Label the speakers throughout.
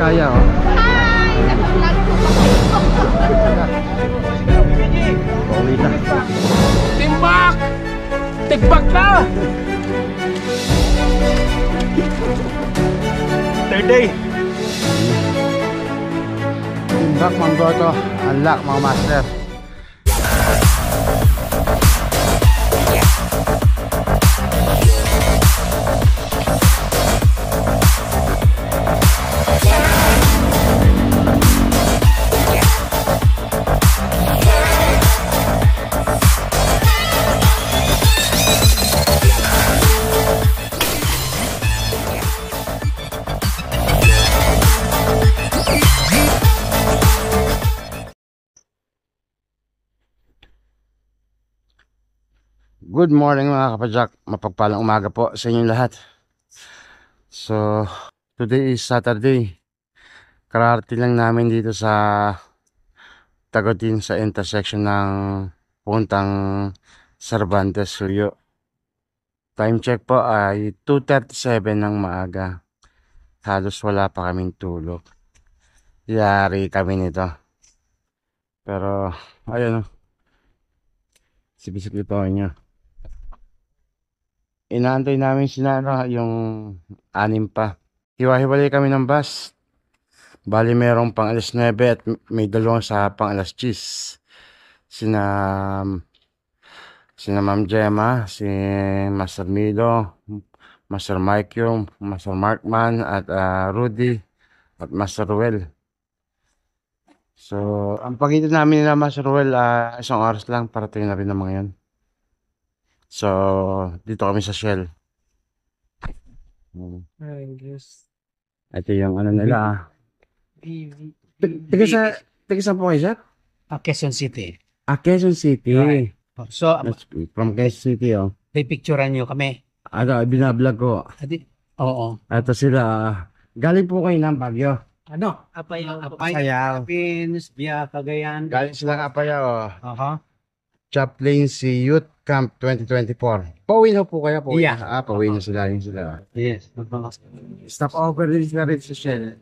Speaker 1: Biskaya, oh.
Speaker 2: Hi! Nag-vlog po
Speaker 1: Pauwi na.
Speaker 3: Timbak! Tigbak na! Third day.
Speaker 1: Timbak, Manggoto. Unlock, mga master. Good morning mga kapadyak, mapagpalang umaga po sa inyong lahat. So, today is Saturday. Kararating lang namin dito sa Tagodin sa intersection ng puntang Cervantes, Suyo. Time check po ay 2:37 ng maaga. Halos wala pa kaming tulog. Yari kami nito. Pero, ayun o. Sipisip ito nyo. Inaantay namin sila yung 6 pa. Hiwa-hiwalay kami ng bus. Bali merong pang alas 9 at may dalawang sa pang alas 10. Sina Ma'am Gemma, si Master Milo, Master Mike yung, Master Markman at Rudy at Master Ruel. So, ang pagitan namin nila Master Ruel 1 oras lang para tingnan na rin ng mga yan. So, dito kami sa Shell. Ito yung ano nila. Taga saan po kayo, sir?
Speaker 3: Quezon City.
Speaker 1: Quezon City.
Speaker 3: Right. So,
Speaker 1: From Quezon City, oh.
Speaker 3: pipicturean nyo kami.
Speaker 1: Binablog ko.
Speaker 3: Oo.
Speaker 1: Ito sila. Galing po kayo ng Baguio.
Speaker 3: Ano?
Speaker 1: Apayao.
Speaker 3: Philippines, Biya, Cagayan.
Speaker 1: Galing silang Apayao.
Speaker 3: Aha.
Speaker 1: Chaplain si Youth Camp 2024. Pauwi na po kayo po.
Speaker 3: Yeah.
Speaker 1: Pauwi na sila. Sila.
Speaker 3: Yes.
Speaker 1: Stop over din sila rin sa Shell.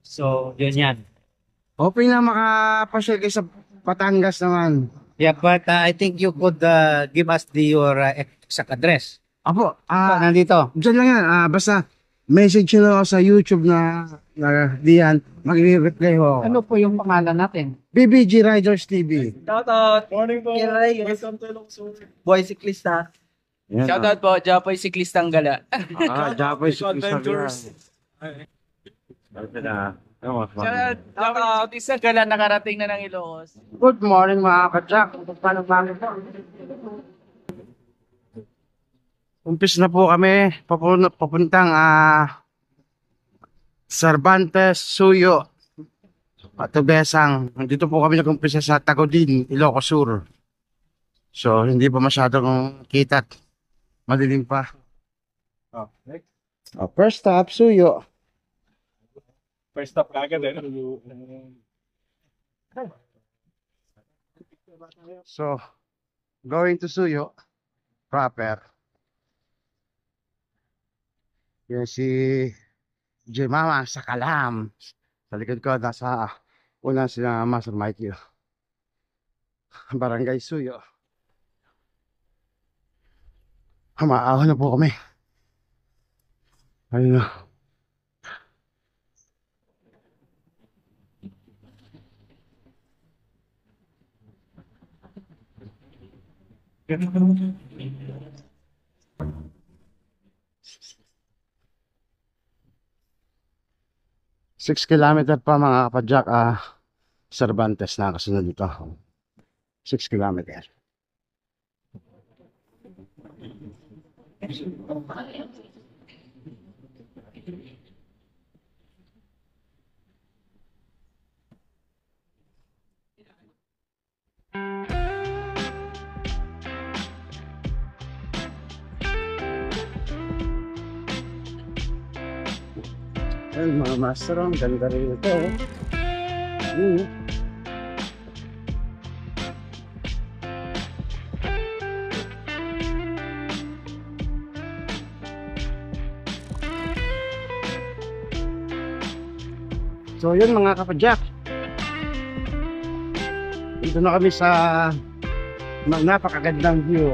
Speaker 3: So, yun yan.
Speaker 1: Hoping na makapasyal kayo sa Batangas naman.
Speaker 3: Yeah, but I think you could give us your exact address.
Speaker 1: Apo,
Speaker 3: Nandito.
Speaker 1: dyan lang yan. Basta message nyo lang ako sa YouTube na diyan. Mag-reply ho.
Speaker 3: Ano po yung pangalan natin?
Speaker 1: BBG Riders TV.
Speaker 4: Shoutout! Morning po! Welcome to Lungsur. Boy Siklista.
Speaker 1: Yan,
Speaker 3: Shoutout po, Japoy Siklistang Gala.
Speaker 1: Japoy si
Speaker 4: Adventures.
Speaker 3: Shoutout, isang gala nakarating na ng Ilocos.
Speaker 1: Good morning mga kadyak. Paano po? Umpis na po kami papuntang Cervantes, Suyo, Patubesang. Dito po kami nag-umpisa sa Tagodin, Ilocos Sur. So hindi pa masyadong kitat. Madilim pa. First stop, Suyo.
Speaker 4: First stop kagad eh.
Speaker 1: So, going to Suyo proper. Yan si Jemama sa Kalam. Sa likod ko, nasa una sila Master Mikey. Barangay Suyo. Maaahon na po kami. Ayun na. Six kilometer pa mga kapadyak, Cervantes na kasunod dito. 6 kilometer. Ayan mga master, ang ganda rin ito. So yun mga kapadyak, dito na kami sa napakagandang view.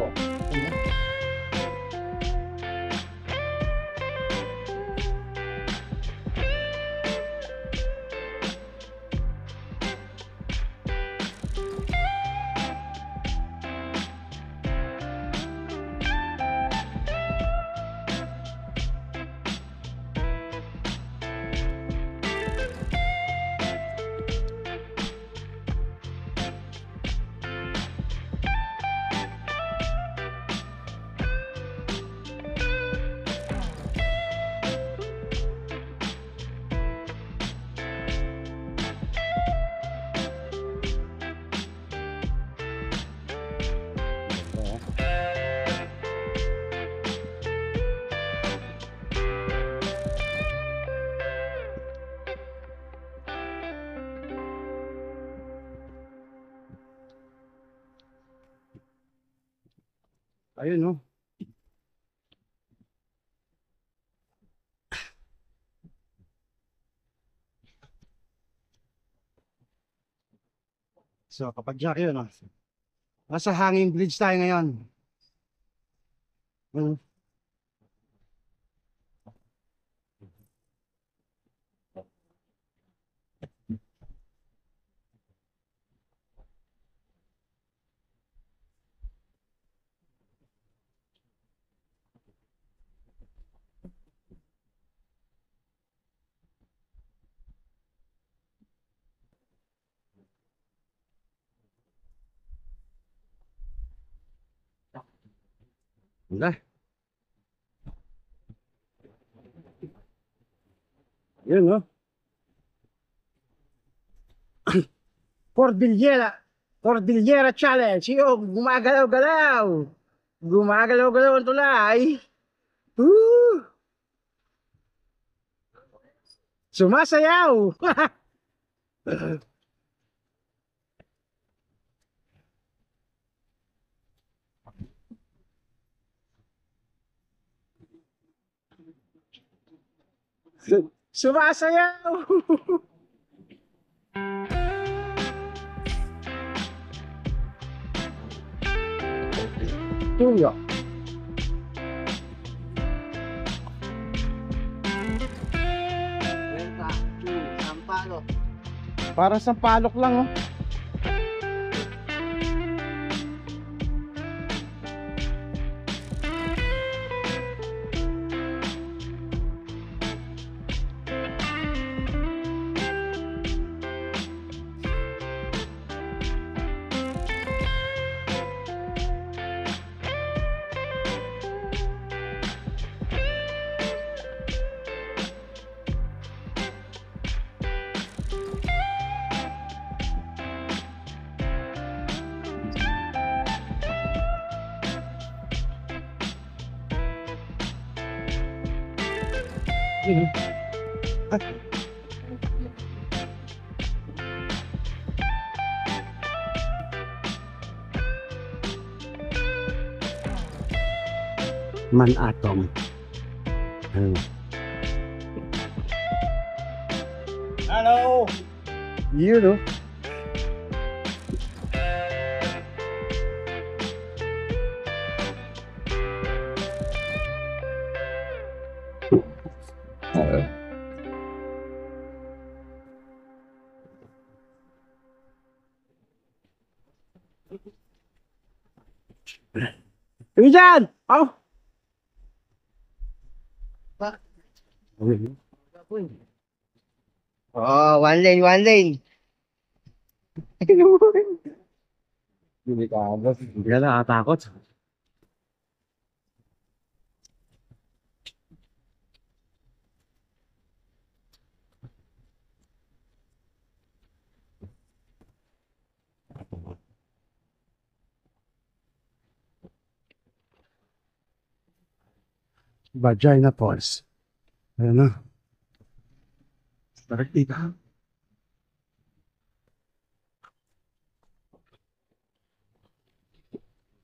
Speaker 1: Ayun no. So kapag Jack yun no. Nasa hanging bridge tayo ngayon. Wala. Yun no. Cordillera Challenge. Yung gumagalaw-galaw. Gumagalaw-galaw ang tulay. Woo! Sumasayaw. Sumasayaw. Tuyo.
Speaker 3: Sampalo.
Speaker 1: Parang sampalok lang oh. Man atom.
Speaker 3: Hello.
Speaker 1: You know. Dyan! Oh!
Speaker 3: Oh, one lane, one lane.
Speaker 1: Hindi ka agos. Hindi ka nakatakot. Vagina Falls. Ayan na. Start dito.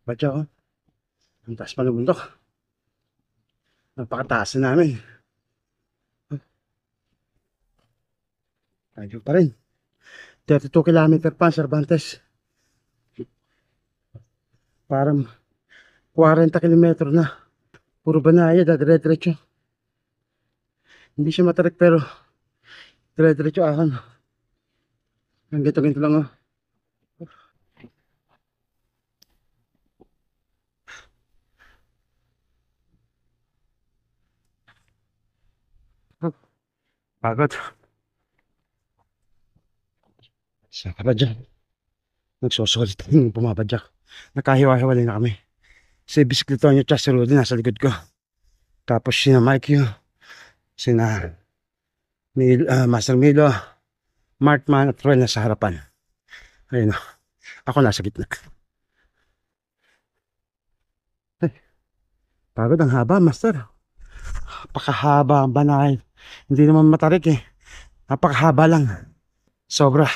Speaker 1: Badya oh. Ang taas pa ng bundok. Napakataas na namin. Ayun pa rin. 32 kilometer pa, Cervantes. Parang 40 kilometro na. Puro banaya, dire-diretso. Hindi siya matarik pero dire-diretso ahon. Ang ganito-ganito lang oh. Pagod. Saan ka ba dyan? Nagsusulit yung pumabadyak. Nakahiwa-hiwalay na kami. Si bisiklito niya tsaka si Rudy nasa likod ko. Tapos sina Mike yun. Sina Master Milo, Markman at Roy nasa harapan. Ayun o. Ako nasa gitna. Ay, pagod ang haba, Master. Napakahaba ang banay. Hindi naman matarik eh. Napakahaba lang. Sobra.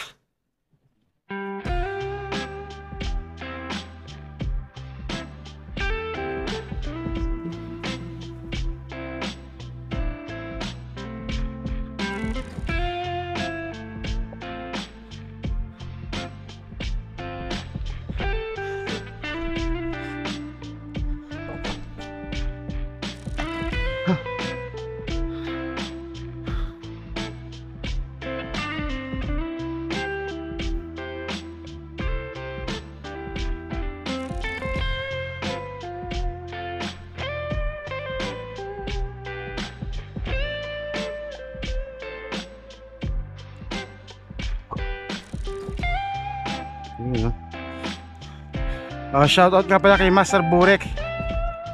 Speaker 1: Shoutout nga pala kay Master Burek,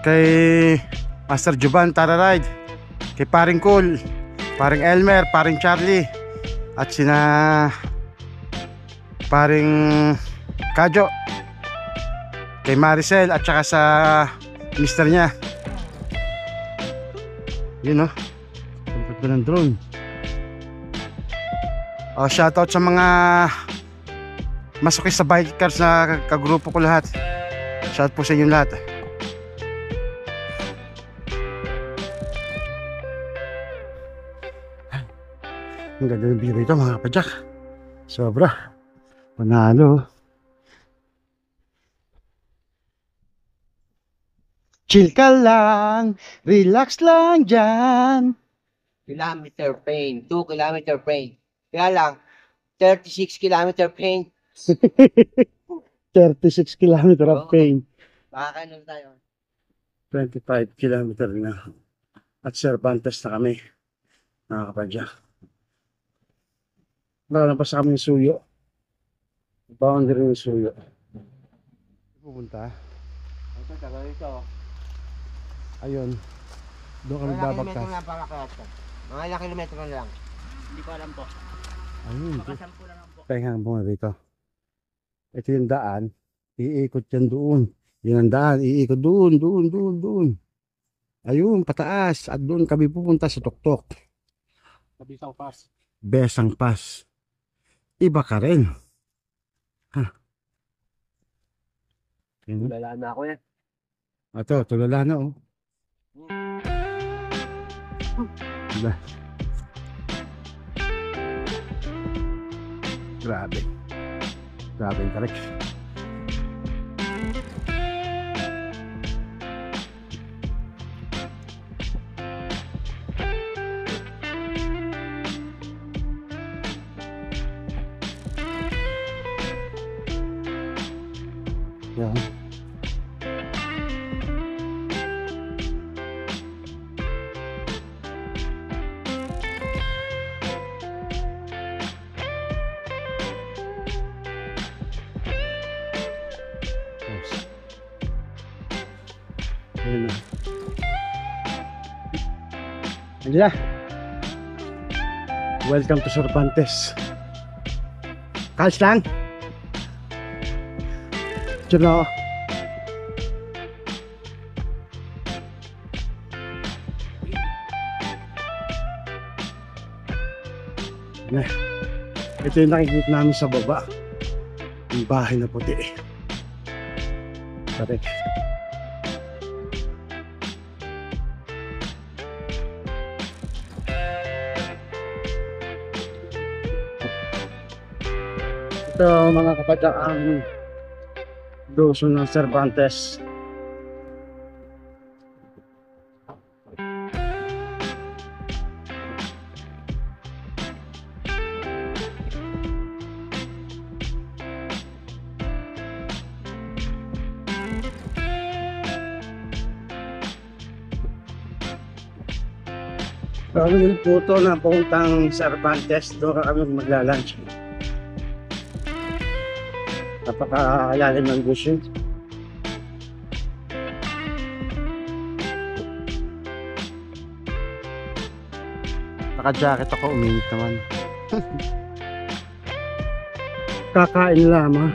Speaker 1: kay Master Juban Tara Ride, kay Paring Cool, Paring Elmer, Paring Charlie, at sina Paring Kadyo, kay Maricel at saka sa mister niya. Yun no, sampot ko ng drone. Shoutout sa mga masukis sa bikers na kagrupo ko lahat. Shout po sa inyo lahat. Ang ganda ng view ito mga kapadyak. Sobra. Panalo. Chill ka lang. Relax lang dyan.
Speaker 4: Kilometer pain. 2 kilometer pain. Kaya lang, 36 kilometer pain.
Speaker 1: 36 kilometer of pain.
Speaker 4: Makakanon tayo.
Speaker 1: 25 kilometer na. At Cervantes na kami. Nakakapadyak. Nakalabas kami ng suyo. Boundary ng suyo. Pupunta.
Speaker 4: Ito, tagal ito.
Speaker 1: Ayun. Doon kami babagtas.
Speaker 4: Mga ilang kilometro na para kaya. Mga ilang kilometro na lang.
Speaker 2: Hindi ko alam po.
Speaker 1: Ayun.
Speaker 2: Baka 10 lang po.
Speaker 1: Pahinga mo dito. Ito yung daan. Iikot yan doon. Yun ang daan. Iikot doon. Ayun, pataas. At doon kami pupunta sa Tuktok.
Speaker 3: Bisang Pass.
Speaker 1: Besang Pass. Iba ka rin. Ha?
Speaker 4: Tulala na ako yan.
Speaker 1: Ito, tulala na oh. Diba? Grabe. Grabe yung tarik. Yan. Ayun na. Angela. Welcome to Cervantes. Kals lang. Diyan na ako. Ito yung nakikita namin sa baba. Yung bahay na puti. Pare. Ito mga kapatid ang Luzon ng Cervantes. Kami yung puto na puntang Cervantes, doon kami magla-lunch. Napakalalim ng gusto. Naka-jacket ako, uminit naman. Kakain na lang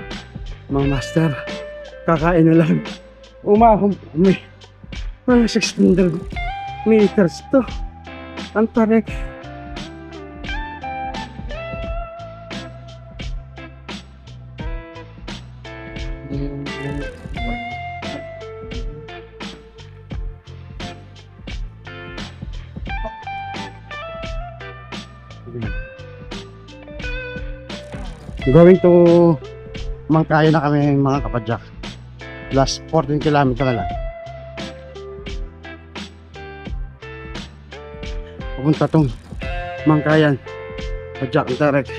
Speaker 1: mga master. Kakain na lang. Umahon kami. Mga 600 meters to. Ang tarik. Going to Mangkaya na kami mga kapadyak. Last 14 kilometer na lang. Pupunta tong Mangkayan. Padyak direct.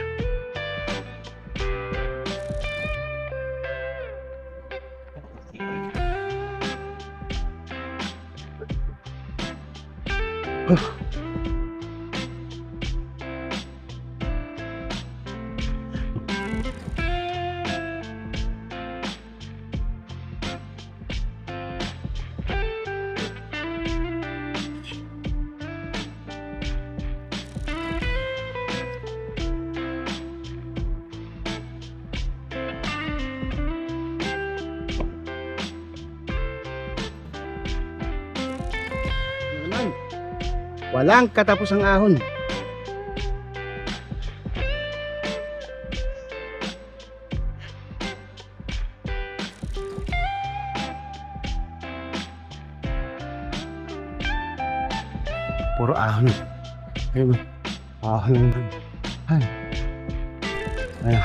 Speaker 1: Walang katapusang ahon. Puro ahon. Ayun. Ahon lang. Ay. Ayun.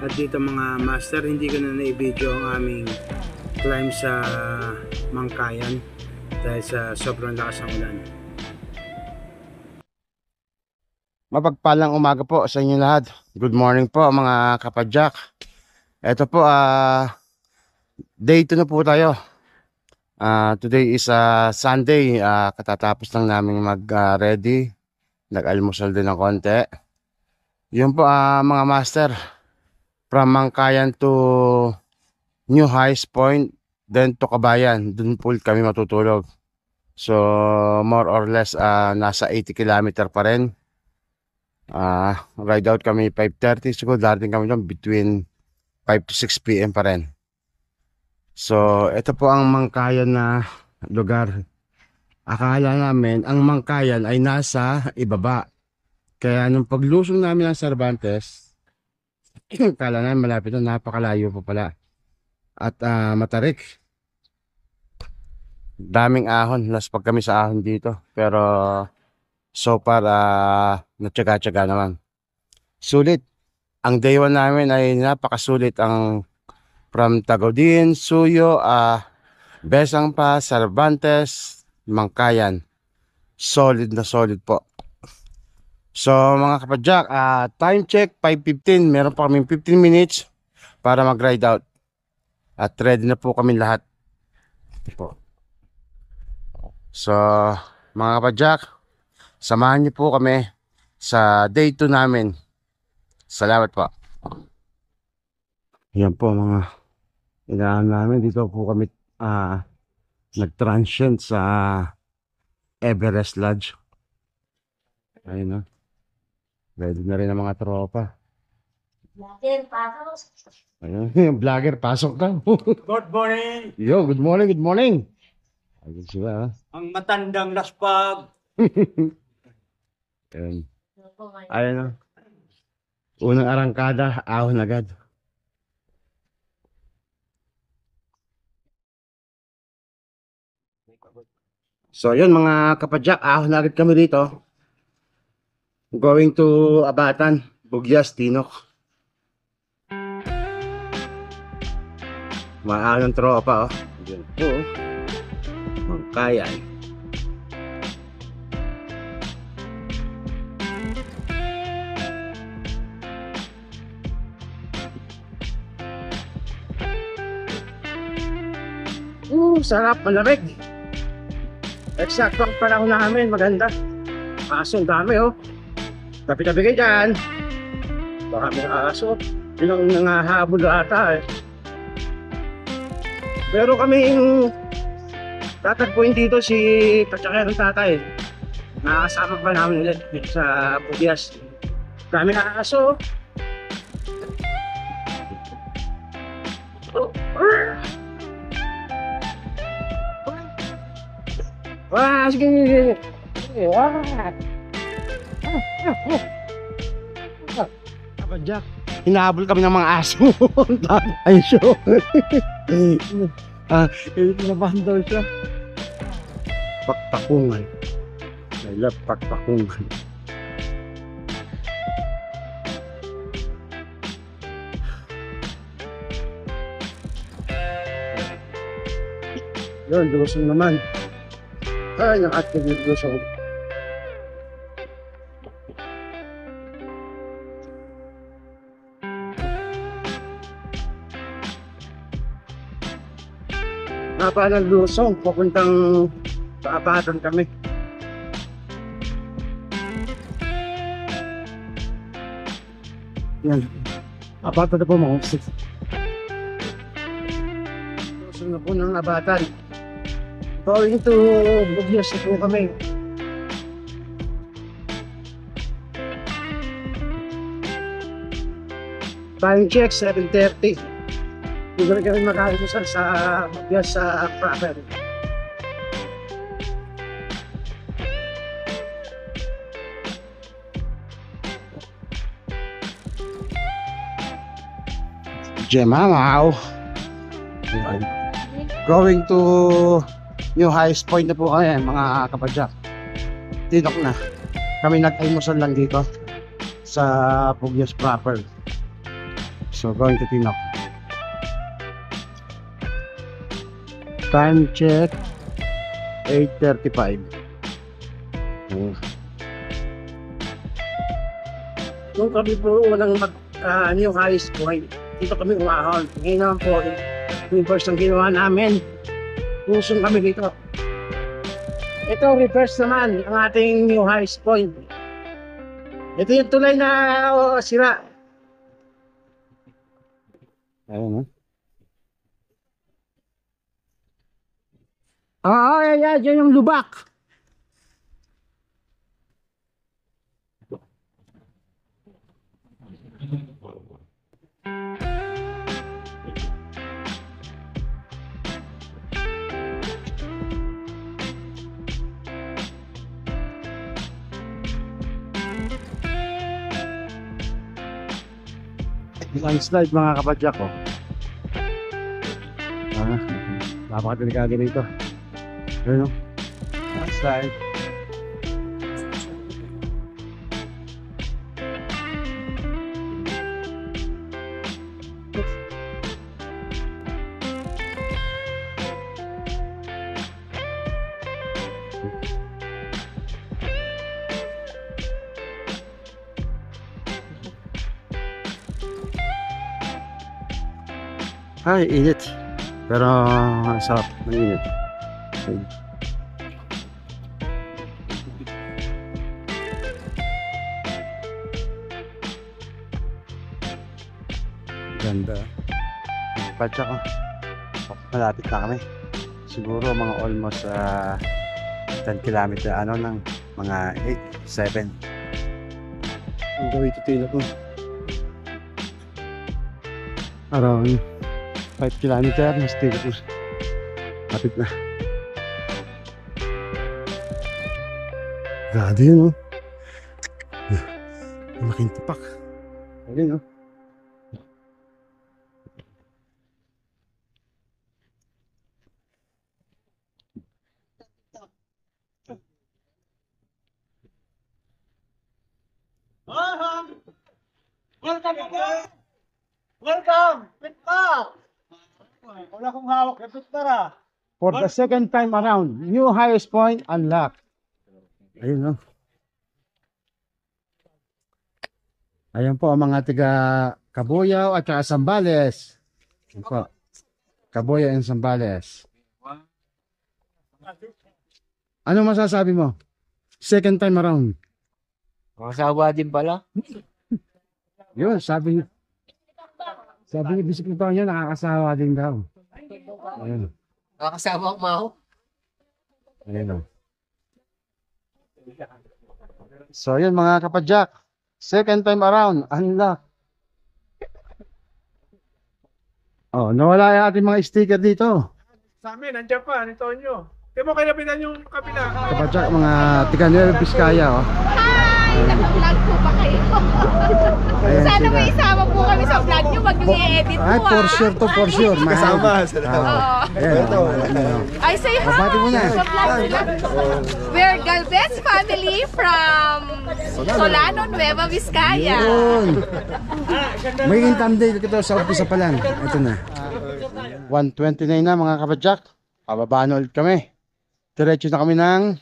Speaker 1: At dito mga master, hindi ko na na-video ang aming climb sa Mangkayan dahil sa sobrang lakas ng ulan. Mapagpalang umaga po sa inyo lahat. Good morning po mga kapadyak. Ito po, day 2 na po tayo. Today is Sunday. Katatapos lang namin mag-ready. Nag-almusal din ng konti. Yun po mga master. From Mangkayan to New Highs Point, then to Kabayan. Dun po kami matutulog. So, more or less, nasa 80 kilometer pa rin. Ride out kami 5:30. Siguro darating kami doon between 5 to 6 p.m. pa rin. So, ito po ang Mangkayan na lugar. Akala namin, ang Mangkayan ay nasa ibaba. Kaya nung paglusong namin ng Cervantes, kala namin malapit na, napakalayo pa pala. At matarik. Daming ahon. Last pag kami sa ahon dito. Pero so far, natsaga-tsaga naman. Sulit. Ang day 1 namin ay napakasulit. Ang from Tagodin, Suyo, Besangpa, Cervantes, Mangkayan. Solid na solid po. So mga kapadyak, time check 5:15. Meron pa kaming 15 minutes para mag-ride out. At ready na po kami lahat. So mga kapadyak, samahan niyo po kami sa day 2 namin. Salamat po. Yan po mga inaanan namin. Dito po kami nag-transient sa Everest Lodge. Ayun o. Ready na rin ang mga tropa.
Speaker 2: Vlogger, pasok.
Speaker 1: Ayun, yung vlogger, pasok ka.
Speaker 3: Good morning!
Speaker 1: Yo, good morning, good morning. Ayun sila,
Speaker 3: Ang matandang laspag.
Speaker 1: Ayun. Ayun o. Unang arangkada, ahon agad. So yun mga kapadyak, ahon na agad kami dito. Going to Abatan, Bugyas, Tinok. Maahon ng tropa oh. Yun po. Mangkayan. Sarap, malamig. Eksakto ang panahon namin, maganda. Aso, ang dami oh. Tabi-tabi kayo dyan. Baka may aso. Yun ang nangahabol ata eh. Pero kaming tatagpuin dito si Patsakero tatay. Nakasama pa namin ulit sa Pugyas. Dami na aso. Wah, sige, sige. Wah. Kapadyak, hinahabol kami ng mga aso. Ay, show. Pinabahan daw siya. Pakpakungan. I love pakpakungan. Yun, dulusong naman. Ay, naka-active yung dulusong. Haba ng lusong, papuntang Abatan kami. Yan, Abatan na po mga offices. Lusong na po ng Abatan. Going to Bugyas na po kami. Time check, 7:30. Hindi ko rin kami makakalimutan sa Bugyas sa proper. Jemamaw. Going to New Highest Point na po kami mga kapadyak. Tinok na. Kami nag-almusal lang dito sa Bugyas proper. So going to Tinok. Time check 8:35. Nung kami po walang New Highest Point, dito kami umahon. Ngayon naman po, reverse ang ginawa namin. Pusong kami dito. Ito, reverse naman ang ating New Highest Point. Ito yung tulay na sira. Ayun, ha? Yan yung lubak. Landslide mga kapadyak ko. Napakadelikado nito. Ayun o. Landslide. Ay, init. Pero sarap ng init. Ganda. Patsa ko. Malapit na kami. Siguro mga almost 10 kilometer ng mga 8, 7. Ang gawin ito tila ko. Around 5 kilometer na still ko. Lapit na. Gado yun oh. Malaking tipak. Ayun oh.
Speaker 3: Welcome! Pitpa! Wala kong hawak na pitpara.
Speaker 1: For the second time around, new highest point unlocked. Ayun, no? Ayan po ang mga tiga Cabuyao at saka Zambales. Ayan po. Cabuyao and Zambales. Ano masasabi mo? Second time around.
Speaker 4: Makasawa din pala.
Speaker 1: Yun, sabi ni bisikleta niya, nakakasawa din daw. Ayun.
Speaker 4: Nakakasawa ako, Maho.
Speaker 1: Ayun, o. So, yun mga kapadyak. Second time around, unlock. Oh, nawala yung ating mga sticker dito.
Speaker 3: Sa amin, nandiyan pa, ni Tonyo. Kaya mo kailapitan yung kapila.
Speaker 1: Kapadyak, mga tiga Nueva Vizcaya, oh.
Speaker 2: Hi! Naka-vlog po ba kayo?
Speaker 1: Ayan
Speaker 2: Sana
Speaker 1: sila.
Speaker 2: may isama po kami sa vlog nyo. Wag nyo i-edit po
Speaker 1: Ay, for sure to, for sure. Kasama. Ayan,
Speaker 2: Ay, say hi!
Speaker 1: Mabati mo na.
Speaker 2: Sa vlog nila. We're Galvez family from Solano, Nueva Vizcaya.
Speaker 1: Yun. May income day ito sa umpisa pa lang. Ito na. 1:29 na mga kapadyak. Pababaan ulit kami. Diretso na kami ng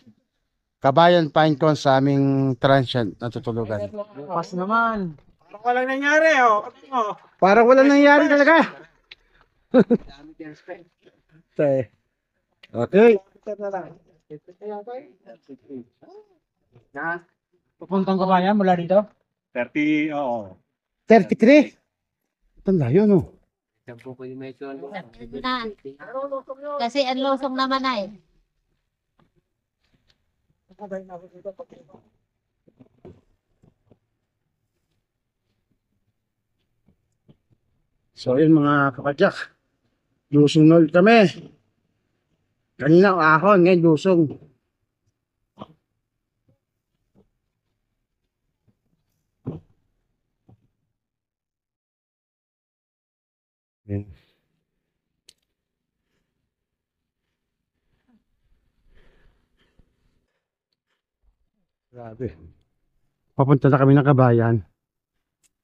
Speaker 1: Kabayan Pinecone sa aming transient na tutulugan.
Speaker 3: Bukas naman. Parang walang nangyari, oh.
Speaker 1: Parang walang nangyari talaga. Okay.
Speaker 3: Pupuntang kabayan mula dito?
Speaker 5: 30, oo.
Speaker 1: 33. Ito layo, no?
Speaker 4: 10 kilometro.
Speaker 2: Na. Kasi ang losong naman na eh.
Speaker 1: So, yun mga kapadyak. Lusong na ulit kami. Kanina ahon, ngayon lusong. Yan. Grabe. Papunta na kami ng Kabayan.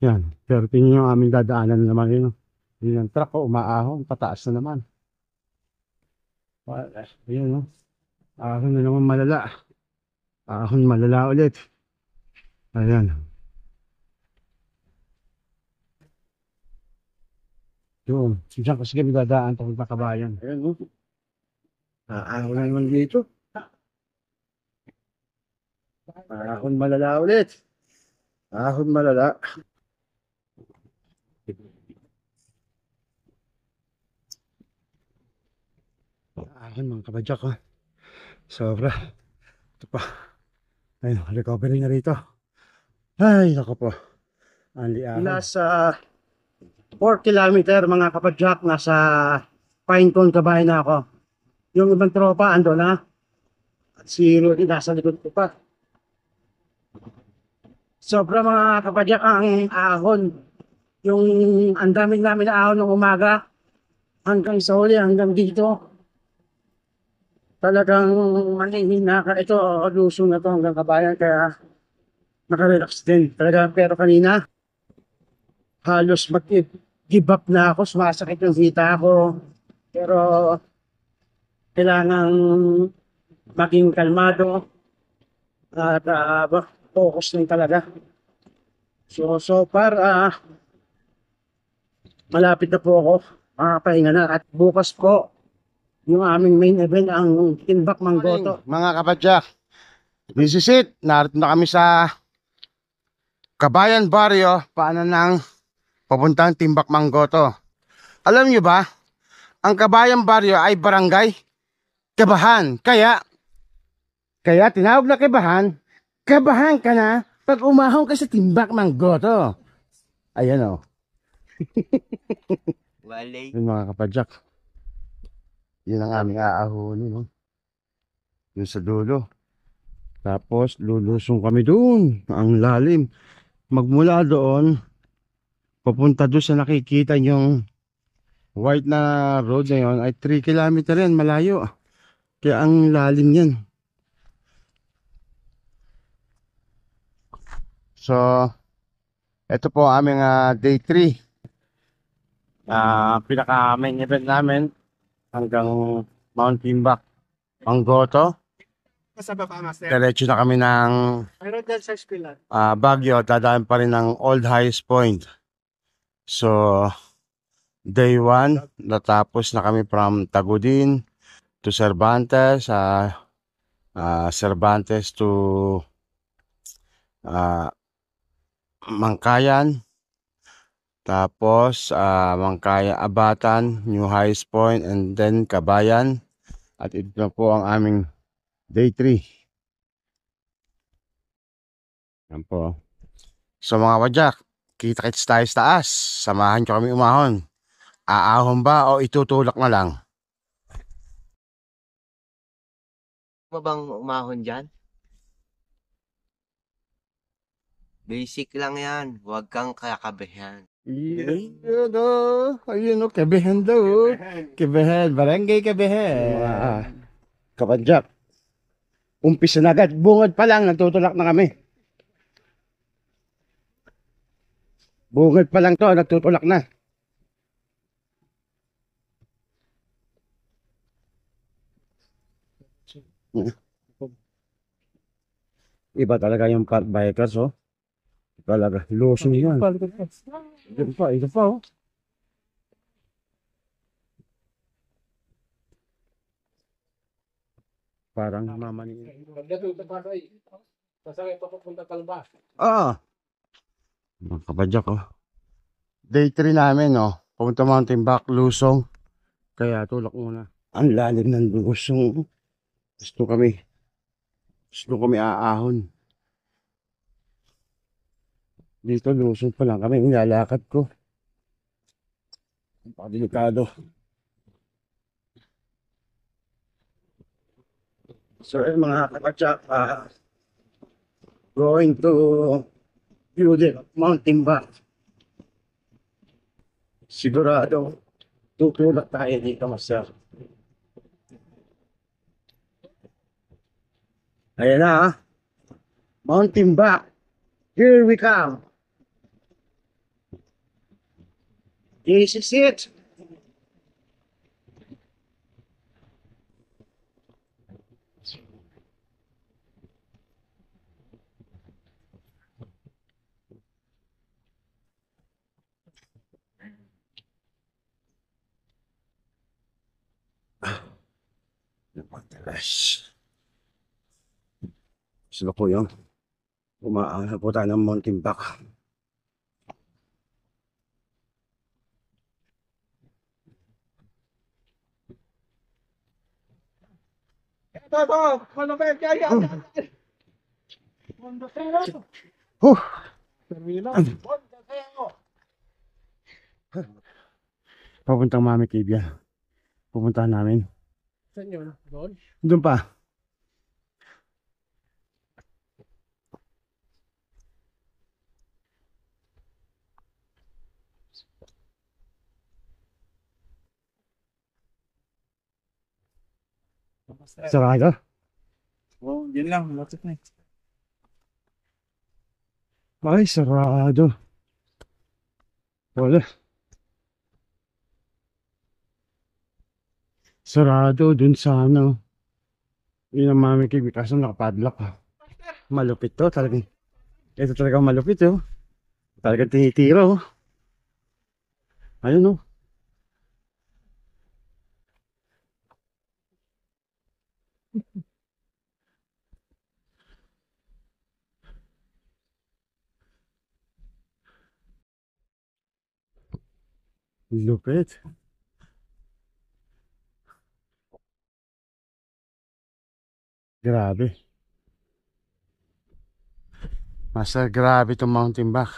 Speaker 1: Yan. Pero tingin yung aming dadaanan naman yun. Yun yung truck ko, umaahon. Pataas na naman. Ayan, no? Ahon na naman malala. Ahon malala ulit. Ayan. Yun. Diyan kasi kami dadaan tungkol sa Kabayan. Ayan, no? Ahon na naman dito. Ahon malala ulit. Ahon malala. Ahon mga kabadyak, ha. Sobra. Ito pa. Ayun, recovery na rito. Ay, naku po. Anli ahon. Nasa 4 kilometer mga kapadyak. Nasa Pinecone Kabayan na ako. Yung ibang tropa ando na. At si Rudy nasa likod ko pa. Sobra mga kapadyak ang ahon. Yung ang daming namin na ahon ng umaga hanggang sa huli, hanggang dito. Talagang manihina ka. Ito, lusong na to hanggang Kabayan kaya nakarelax din. Talaga, pero kanina halos mag-give up na ako. Sumasakit yung hita ko. Pero kailangan maging kalmado at focus din talaga. So far, malapit na po ako. Pahinga na. At bukas po, yung aming main event, ang Timbak Manggoto. Mga kapadyak, this is it. Narito na kami sa Kabayan Barrio, paanan ng papuntang Timbak Manggoto. Alam nyo ba, ang Kabayan Barrio ay barangay Kabahan. Kaya tinawag na Kabahan, kabahan ka na pag umahon ka sa Timbak Manggoto. Ayan o.
Speaker 4: Walay.
Speaker 1: Yun mga kapadyak. Yun ang aming aahonin, no? Yun sa dulo. Tapos lulusong kami doon. Ang lalim. Magmula doon, papunta doon sa nakikita yung white na road na yun ay 3 kilometer yan, malayo. Kaya ang lalim yan. So, Ito po ang aming day 3. Pinaka main event namin hanggang Mount Timbak, Manggoto. Diretso na kami ng Baguio, dadaan pa rin ng Old Highest Point. So, day 1, natapos na kami from Tagudin to Cervantes, Cervantes to Mangkayan, tapos Mangkayan, Abatan, New Highest Point, and then Kabayan. At ito na po ang aming day 3. Yan po. So mga wadyak, kita-kits tayo sa taas. Samahan nyo kami umahon. Aahon ba o itutulak na lang?
Speaker 4: Ano bang umahon dyan? Basic lang yan. Huwag kang kakabahan.
Speaker 1: Ayun o. Ayun o. Kebehan daw o. Kebehan. Barangay Kebehan. Mga kapadyak. Umpisa na agad. Bungad pa lang. Nagtutulak na kami. Bungad pa lang to. Nagtutulak na. Iba talaga yung bikers oh. Talaga. Lusong yan. Ito pa oh. Parang mamani. Mga kapadyak oh. Day 3 namin oh. Pumunta Mountain Back, Lusong. Kaya tulak muna. Ang lalim ng Lusong. Gusto kami aahon. Dito Lusong pa lang kami. Nilalakad ko. Napakadelikado. So mga kapadyak, going to Beauty Mountain Back. Sigurado tutulak tayo dito, master. Ayan na, Mountain Back. Here we come. This is it. Napakatalas. Sila po yung umaahon po tayo ng Mountain Back. Papuntang Mami Cave yan. Pupuntahan namin.
Speaker 3: Saan yun? Doon?
Speaker 1: Doon pa. Sarado?
Speaker 3: Oh, yun lang. Lapit na.
Speaker 1: Ay, sarado. Wala. Sarado dun sa ano. Yun ang Mami Cave. Kaso nakapadlock ha. Malupit to talagang. Ito talagang malupit oh. Talagang tinitira oh. Ayun oh. Lupit. Grabe. Master, grabe itong Mountain Back.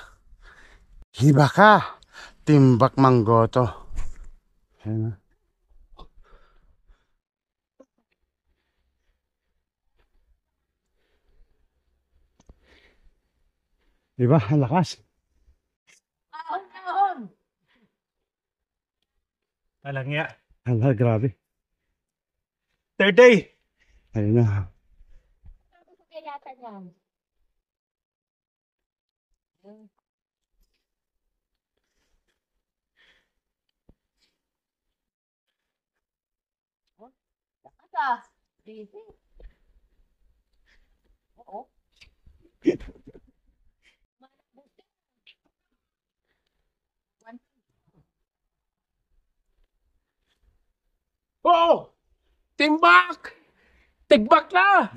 Speaker 1: Hiba ka. Timbak Manggoto. Ayan na. Diba? Ang lakas.
Speaker 3: Alang ya.
Speaker 1: Hala, grabe.
Speaker 3: Third day.
Speaker 1: Ayun na.
Speaker 6: Oh! Timbak! Tigbak na!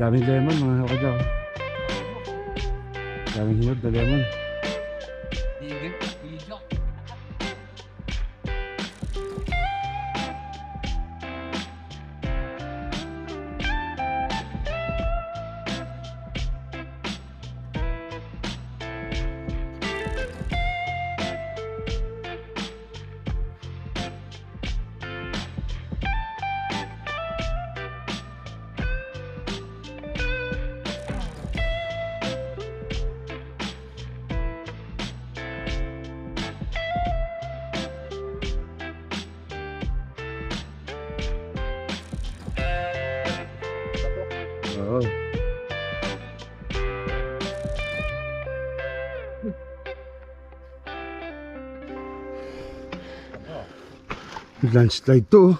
Speaker 1: Daming lemon mga kapadyak. Daming hinog na lemon. Oo. Landslide to. Oh.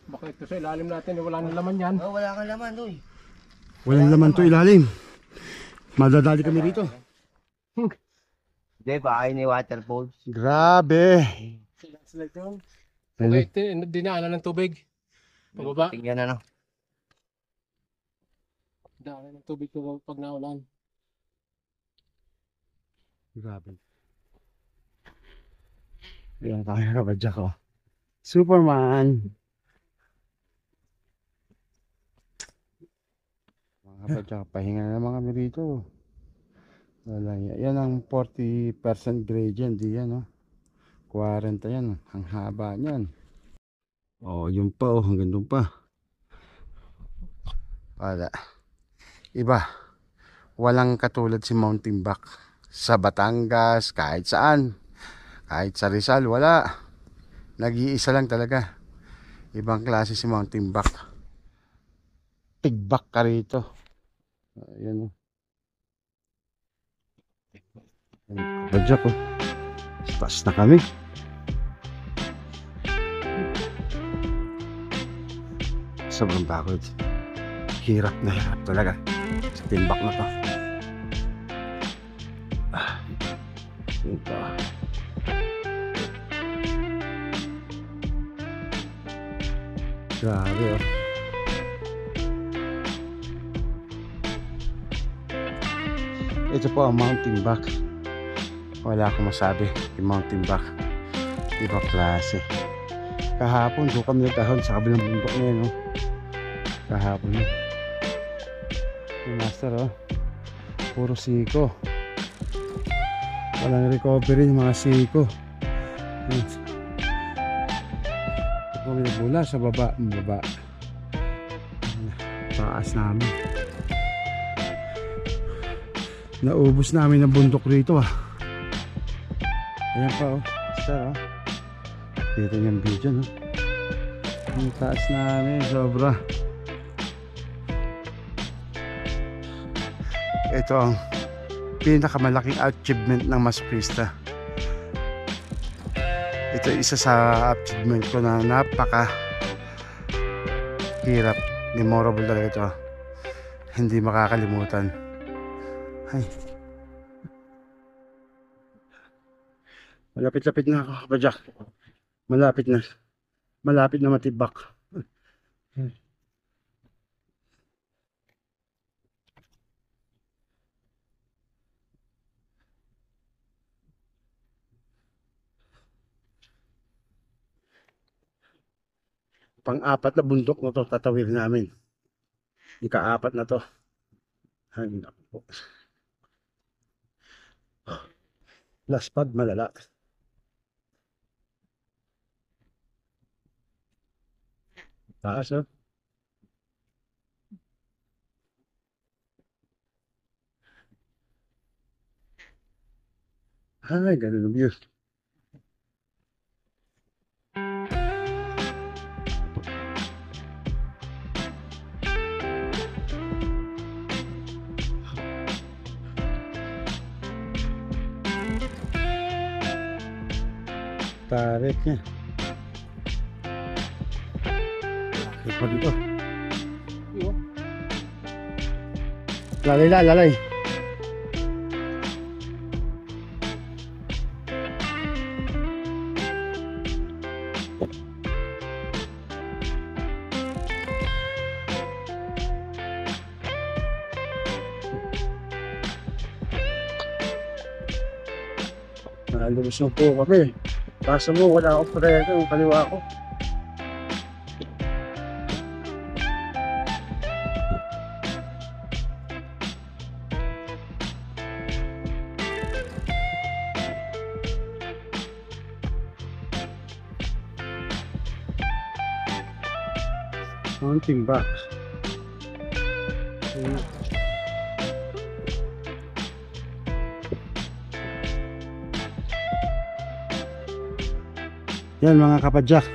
Speaker 6: Bakit ito sa ilalim natin, wala nang laman yan.
Speaker 4: Oh, wala kang laman, uy.
Speaker 1: Walang laman to ilalim. Madadali kami rito.
Speaker 4: Hindi, bahay ni Waterfalls.
Speaker 1: Grabe.
Speaker 6: Landslide yun.
Speaker 1: Ano?
Speaker 6: Okay, dinaanan ng tubig. Pababa.
Speaker 4: Tingnan na, no?
Speaker 6: Dinaanan ng tubig pag naulan.
Speaker 1: Grabe. Ayan tayo kabadyak ko. Superman. Mga kabadyak, pahinga na naman kami rito. Wala yan. Yan ang 40% gradient. Di yan, no? 40 yan. Ang haba niyan. Oh, yun pa, oh. Hanggang doon pa. Wala. Iba. Walang katulad si Mount Timbak. Sa Batangas, kahit saan. Kahit sa Rizal, wala. Nag-iisa lang talaga. Ibang klase si Mount Timbak. Tigbak ka rito. Ayan, oh. Kabadyak, oh. Taas na kami. Sobrang bakod. Hirap na hirap talaga sa timbak na to. Ito. Grabe, oh. Ito po ang Mount Timbak. Wala akong masabi. Yung Mount Timbak. Ibang klase. Kahapon, doon kami nagkahon sa kabilang bundok na yun, oh. Kahapon yun. Yung master, oh. Puro siko. Walang recovery yung mga siko. Kami nagmula sa baba. Baba. Taas namin. Naubos namin ang bundok rito, ah. Ayan pa, oh. Master, oh. Dito yung video, no? Ang taas namin, sobra. Ito ang pinakamalaking achievement ng masochista. Ito isa sa achievement ko na napaka hirap, memorable talaga ito. Hindi makakalimutan. Ay. Malapit-lapit na ako, kabadyak. Malapit na. Malapit na matibak. Pang-apat na bundok na to tatawid namin. Ika-apat na to. Ay, naku po. Last pad, malala. Taas, oh. Ay, ganun ang view. Tarik niya. Bakit pa dito? Lalay na, lalay. Nalumusong po kami. Kaso mo, wala akong preno, yung kaliwa ko. Mounting back. Yan mga kapadyak,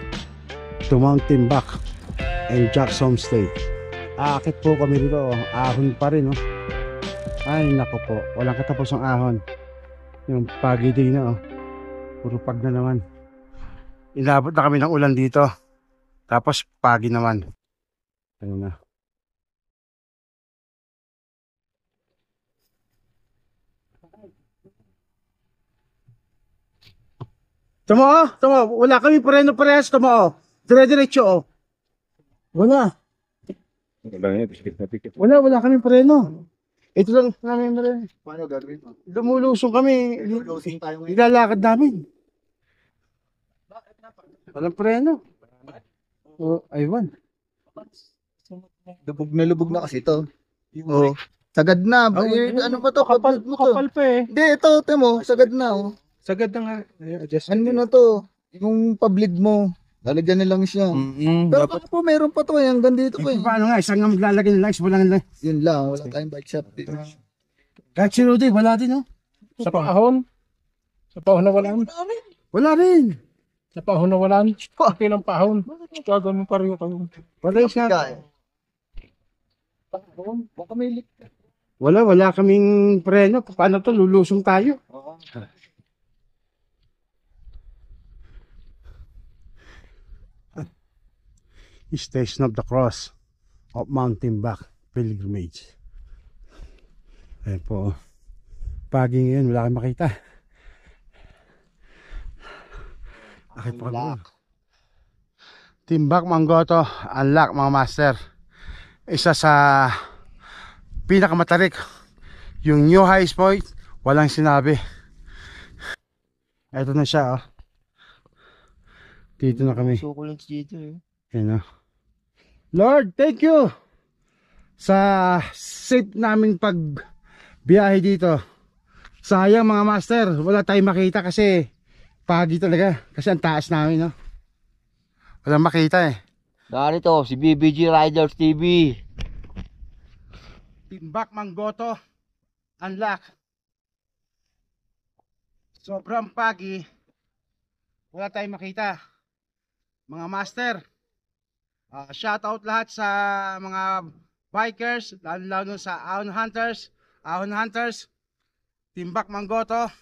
Speaker 1: to Mountain Back and Jack's Homestay. Aakit po kami dito, ahon pa rin, oh. Ay nako po, walang katapos ang ahon. Yung pagi din na, oh. Puro pag na naman. Inabot na kami ng ulan dito. Tapos pagi naman. Ayun na. Tama, oh, tama. Wala kami preno parehas, tama, oh. Dire-diretso, oh. Wala. Wala kami preno. Ito lang namin preno.
Speaker 7: Paano gagawin mo?
Speaker 1: Lumulusong kami.
Speaker 7: Lulusin tayo ngayon.
Speaker 1: Ilalakad namin. Walang preno. Oh, aywan.
Speaker 7: Lubog na kasi ito. Oh. Sagad na. Ano ba to?
Speaker 6: Kapal pa eh.
Speaker 7: Hindi, ito, mo. Sagad na, oh.
Speaker 6: Sagad na nga. Adjust.
Speaker 7: Ano na to? Yung pablig mo. Lalagyan na lang siya. Pero baka po meron pa to eh. Hanggang dito pa eh.
Speaker 1: Paano nga, isang nga maglalagay ng lights, walang lights.
Speaker 7: Yun lang. Wala tayong bike shop dito.
Speaker 1: Kahit si Rudy, wala din, oh.
Speaker 6: Sa pahon. Sa pahon na walaan.
Speaker 1: Wala rin.
Speaker 6: Sa pahon na walaan. Okay lang pahon. Gagawin mo pareho kayo.
Speaker 1: Wala siya.
Speaker 6: Pahon. Baka may
Speaker 1: Wala kaming preno. Paano to? Lulusong tayo. Station of the Cross of Mountain Back Pilgrimage. Ayan po. Pagi ngayon, wala kang makita. Akit po kami. Timbak Manggoto, unlock mga master. Isa sa pinakamatarik. Yung new highest point, walang sinabi. Ito na siya, oh. Dito na kami.
Speaker 4: Sukulan dito eh.
Speaker 1: Ayan, oh. Lord, thank you sa safe naming pagbiyahe dito. Sayang mga master, wala tayong makita kasi pagi talaga. Kasi ang taas namin, no? Walang makita eh.
Speaker 4: Narito, si BBG Riders TV.
Speaker 1: Timbak Manggoto, unlock. Sobrang pagi, wala tayong makita. Mga master, shout out lahat sa mga bikers, lalo sa Ahon Hunters, Timbak Manggoto,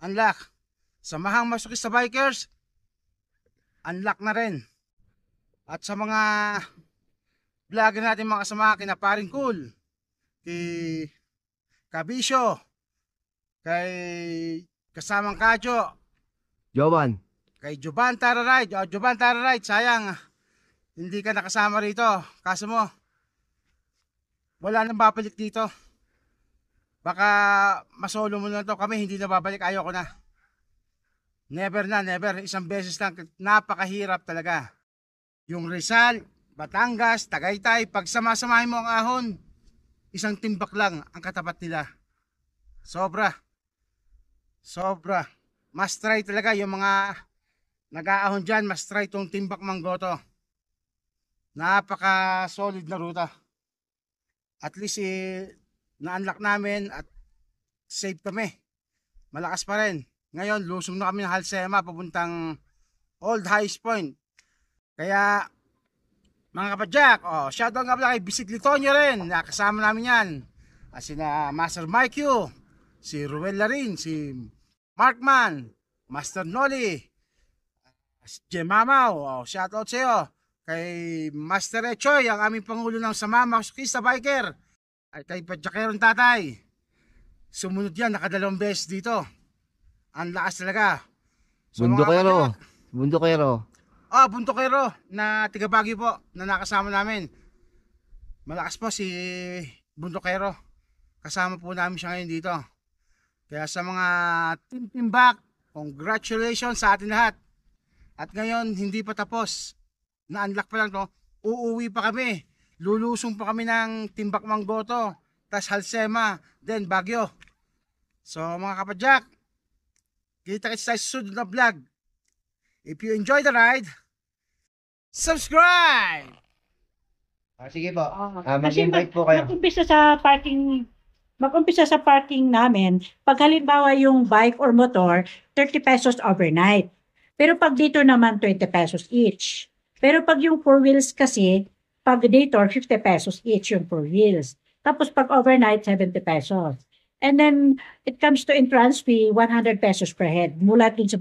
Speaker 1: unlock. Samahang masukis sa bikers, unlock na rin. At sa mga vlogger natin mga kasama, kina Paring Cool, kay Kabisyo, kay kasamang Kadyo,
Speaker 4: Jovan.
Speaker 1: kay Jovan Tara Ride, sayang hindi ka nakasama rito. Kaso mo, wala nang babalik dito. Baka masolo mo na to, kami hindi na babalik, ayoko na. Never na, never. Isang beses lang, napakahirap talaga. Yung Rizal, Batangas, Tagaytay, pag sama-samahin mo ang ahon, isang timbak lang ang katapat nila. Sobra. Must try talaga yung mga nag-aahon dyan, must try tong Timbak Manggoto. Napaka-solid na ruta. At least na-unlock namin at safe kami. Malakas pa rin. Ngayon, lusong na kami ng Halsema papuntang Old Highs Point. Kaya, mga kapadyak, shoutout nga pala kay Bisiklitonya rin. Nakasama namin yan. Sina Master Mike Q, si Ruel Larin, si Markman, Master Noli, si Jemamaw. Shoutout sa iyo. Kay Master Echoy, ang aming pangulo ng Samama Kista Biker. At kay Padyakeron Tatay. Sumunod yan, nakadalawang beses dito. Ang lakas talaga. So,
Speaker 4: Bundokero. Bundokero.
Speaker 1: Bundokero na tiga Baguio po na nakasama namin. Malakas po si Bundokero. Kasama po namin siya ngayon dito. Kaya sa mga team back, congratulations sa atin lahat. At ngayon, hindi pa tapos. Na-unlock pa lang to. Uuwi pa kami. Lulusong pa kami ng Timbak Manggoto. Tas Halsema. Then Baguio. So mga kapadyak, kita-kits tayo sa susunod na vlog. If you enjoy the ride, subscribe!
Speaker 4: Sige po.
Speaker 8: Kasi
Speaker 4: Mag-invite po kayo.
Speaker 8: mag-umpisa sa parking namin, pag halimbawa yung bike or motor, 30 pesos overnight. Pero pag dito naman, 20 pesos each. Pero pag yung 4 wheels kasi, pag dito, 50 pesos each yung 4 wheels. Tapos pag overnight, 70 pesos. And then, it comes to entrance fee, 100 pesos per head. Mula dun sa,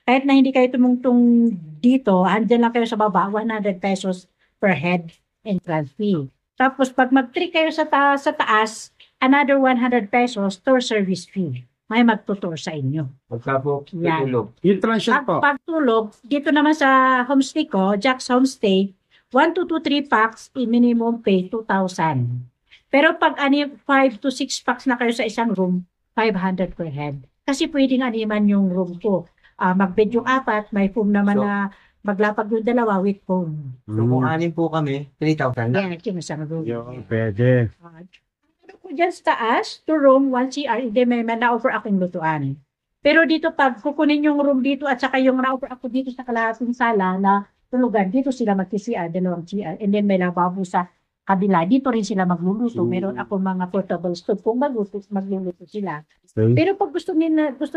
Speaker 8: kahit na hindi kayo tumungtong dito, andyan lang kayo sa baba, 100 pesos per head entrance fee. Tapos, pag mag-trick kayo sa taas, another 100 pesos tour service fee. May magtutur sa inyo.
Speaker 4: Pagka po,
Speaker 8: Yan.
Speaker 4: tutulog.
Speaker 1: Yung transit po.
Speaker 8: Pagtulog, dito naman sa homestay ko, Jack's Homestay, 1 to 2, 3 packs, minimum pay 2,000. Pero pag 5 to 6 packs na kayo sa isang room, 500 per head. Kasi pwedeng animan yung room ko. Mag-bed yung 4, may foam naman
Speaker 4: So,
Speaker 8: na maglapag yung 2 with foam.
Speaker 4: So kung anin po kami, 3,000 na.
Speaker 8: Yan, yung isang room.
Speaker 1: Pwede.
Speaker 8: Ano ko dyan sa taas, 2 room, 1 CR, hindi may na-offer akong lutuan. Pero dito pag kukunin yung room dito at saka yung na-offer ako dito sa kalahating sala na tulugan, dito sila mag-CR, 2 CR, and then may lavabo sa kabila. Dito rin sila magluluto. Meron ako mga portable stove kung magluluto sila. Pero pag gusto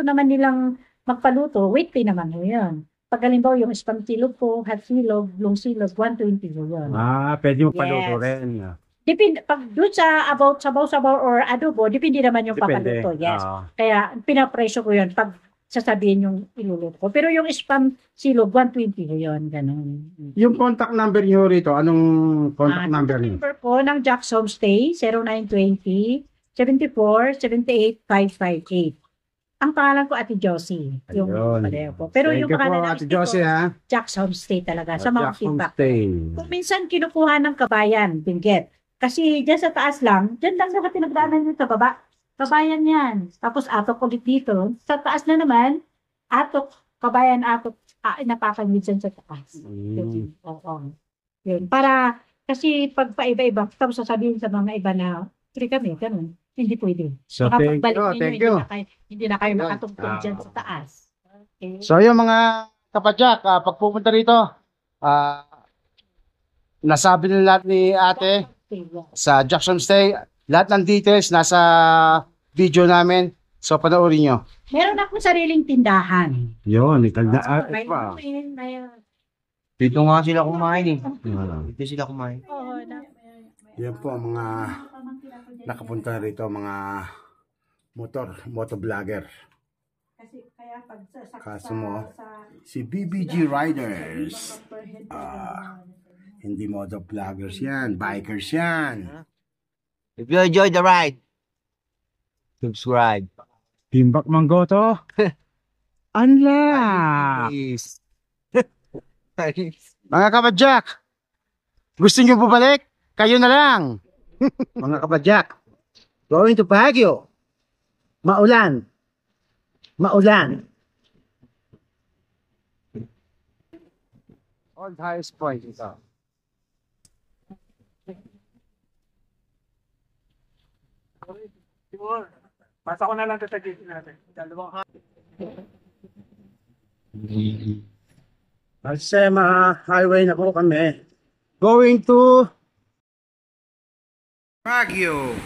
Speaker 8: naman nilang magpaluto, wait pay naman mo yun. Pag halimbawa yung spam silog po, hot silog, long silog, 120 po yun.
Speaker 1: Pwede mo
Speaker 8: paluto
Speaker 1: rin.
Speaker 8: Depende, pag doon sa about sabaw-sabaw or adobo, depende naman yung papaluto. Yes. Kaya pinapresyo ko yun pag sasabihin yung iluluto ko. Pero yung spam silog, 120 ko yun. Ganun.
Speaker 1: Yung contact number niyo rito, anong contact number niyo?
Speaker 8: Number ko ng Jack's Homestay, 0920 74 78 558. Ang pangalan ko Ate Josie. Yung
Speaker 1: Ayun.
Speaker 8: pareho po. Pero
Speaker 1: Thank
Speaker 8: yung
Speaker 1: you po,
Speaker 8: pangalan
Speaker 1: Ate Josie, ha?
Speaker 8: Jack's Homestay talaga. Sa mga
Speaker 1: Jack's
Speaker 8: feedback.
Speaker 1: Homestay.
Speaker 8: Kung minsan kinukuha ng kabayan, Binggit. Kasi dyan sa taas lang, dyan lang sa pinagdaanan dito sa baba. Kabayan yan. Tapos atok ulit dito. Sa taas na naman, atok, kabayan atok, inapakan dyan sa taas. Yun. Oo. Yun. Para, kasi pag paiba-iba, tapos sasabihin sa mga iba na, free kami, ganun. Hindi pwede.
Speaker 1: So,
Speaker 8: Baka
Speaker 1: thank
Speaker 8: pagbalik
Speaker 1: you,
Speaker 8: ninyo,
Speaker 1: thank you.
Speaker 8: Hindi na kayo makatungkol dyan sa taas. Okay.
Speaker 1: So, yung mga kapadyak, pag pupunta rito, nasabi na lahat ni ate sa Jack's Homestay. Lahat ng details nasa video namin. So, panoorin nyo.
Speaker 8: Meron akong sariling tindahan.
Speaker 1: Yun,
Speaker 8: May
Speaker 4: Dito nga sila kumain eh. Dito sila kumain.
Speaker 1: Yan po ang mga nakapunta rito, mga motovlogger.
Speaker 8: Kasi kaya pag
Speaker 1: Kaso mo, si BBG Riders. Hindi motovloggers yan, bikers yan.
Speaker 4: If you enjoy the ride, subscribe.
Speaker 1: Timbak Manggoto. Unlock!
Speaker 4: Please.
Speaker 1: Mga kapadyak, gusto nyo bumalik? Kayo na lang. Mga kapadyak, going to Baguio. Maulan. Maulan. Old Highest Point ito.
Speaker 6: Pasa ko na lang sa gate natin. Dalawang
Speaker 1: Halsema Highway na po kami. going to Baguio.